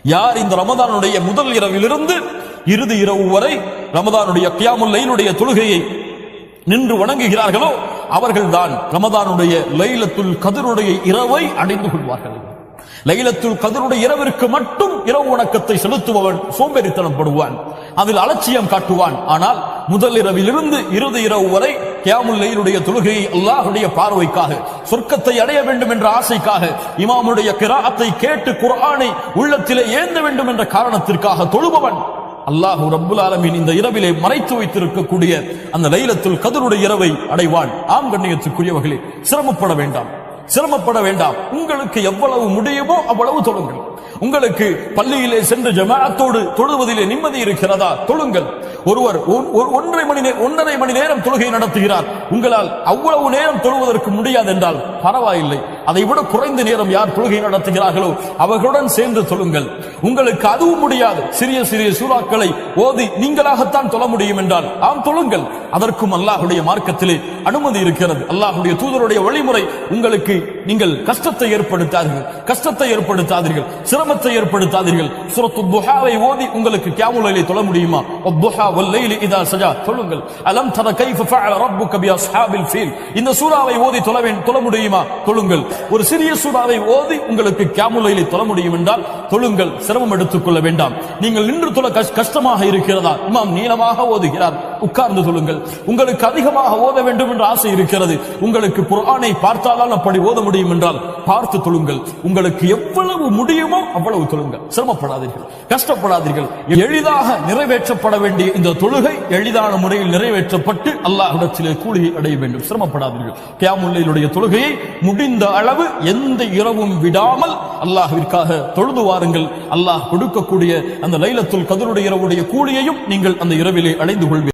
யார் இந்த ரமதானுடைய முதல் இரவிலிருந்து இறுதி இரவு வரை ரமதானுடைய கியாமுல் லைலுடைய தொழுகையை நின்று வணங்குகிறார்களோ அவர்கள்தான் ரமதானுடைய லைலத்துல் கத்ருடைய இரவை அடைந்து கொள்வார்கள். லைலத்துல் கத்ருடைய இரவிற்கு மட்டும் இரவு வணக்கத்தை செலுத்துபவன் சோம்பேறித்தனப்படுவான், அதில் அலட்சியம் காட்டுவான். ஆனால் முதல் இரவிலிருந்து இறுதி இரவு வரை கியாமுல் லைலுடைய தொழுகையை அல்லாஹ்வுடைய பார்வைக்காக, சொர்க்கத்தை அடைய வேண்டும் என்ற ஆசைக்காக, இமாமுடைய கிராஅத்தை கேட்டு குர்ஆனை உள்ளத்திலே ஏந்த வேண்டும் என்ற காரணத்திற்காக தொழுபவன் அல்லாஹ் ரப்புல் ஆலமீன் இந்த இரவிலே மறைத்து வைத்திருக்கக்கூடிய அந்த லைலத்துல் கத்ருடைய இரவை அடைவான். ஆம் கண்ணியத்துக்குரியவர்களே, சிரமப்பட வேண்டாம், சிரமப்பட வேண்டாம். உங்களுக்கு எவ்வளவு முடியுமோ அவ்வளவு தொழுங்கள். உங்களுக்கு பள்ளியிலே சென்று ஜமாஅத்தோடு தொழுவதிலே நிம்மதி இருக்கிறதா? தொழுங்கள். ஒருவர் 1.5 மணி நேரம் தொழுகை நடத்துகிறார், உங்களால் அவ்வளவு நேரம் தொழுவதற்கு முடியாது என்றால் பரவாயில்லை. அதை விட குறைந்த நேரம் யார் தொழுகை நடத்துகிறார்களோ அவர்களுடன் சேர்ந்து தொழுங்கள். உங்களுக்கு அதுவும் முடியாது, சிறிய சிறிய சூறாக்களை ஓதி நீங்களாகத்தான் தொழ முடியும் என்றால் ஆம் தொழுங்கள். அதற்கும் அல்லாஹ்வுடைய மார்க்கத்திலே அனுமதி இருக்கிறது. அல்லாஹ்வுடைய தூதருடைய வழிமுறை உங்களுக்கு நீங்கள் கஷ்டத்தை ஏற்படுத்தாதீர்கள், சிரமத்தை ஏற்படுத்தாதீர்கள். சூரத்து துஹாவை ஓதி உங்களுக்கு கியாமுல் லைலை தொழ முடியுமா? வத்துஹா வல்லைலி இதா சஜா தொழுங்கள். அலம் தர கைஃப ஃபஅல ரப்புக பி அஸ்ஹாபில் ஃபீல், இந்த சூராவை ஓதி தொழ முடியுமா? தொழுங்கள். ஒரு சிறிய சூராவை ஓதி உங்களுக்கு கியாமுல் லைலை தொழ முடியும் என்றால் தொழுங்கள், சிரமம் எடுத்துக்கொள்ள வேண்டாம். நீங்கள் நின்று தொழ கஷ்டமாக இருக்கிறதா? இமாம் நீளமாக ஓதுகிறார், உட்கார்ந்து தொழுங்கள். உங்களுக்கு அதிகமாக ஓத வேண்டும் என்ற ஆசை இருக்கிறது, உங்களுக்கு குர்ஆனை பார்த்தால் அப்படி ஓத முடியும் என்றால் பார்த்து தொழுங்கள். உங்களுக்கு எவ்வளவு முடியுமோ அவ்வளவு தொழுங்கள். சிரமப்படாதீர்கள், கஷ்டப்படாதீர்கள். எளிதாக நிறைவேற்றப்பட வேண்டிய இந்த தொழுகை எளிதான முறையில் நிறைவேற்றப்பட்டு அல்லாஹ்விடத்திலே கூலியை அடைய வேண்டும். சிரமப்படாதீர்கள். கியாமுல் லைலுடைய தொழுகையை முடிந்த அளவு எந்த இரவும் விடாமல் அல்லாஹ்விற்காக தொழுது வாருங்கள். அல்லாஹ் கொடுக்கக்கூடிய அந்த லைலத்துல் கத்ருடைய இரவுடைய கூலியையும் நீங்கள் அந்த இரவிலே அடைந்து கொள்வீர்கள்.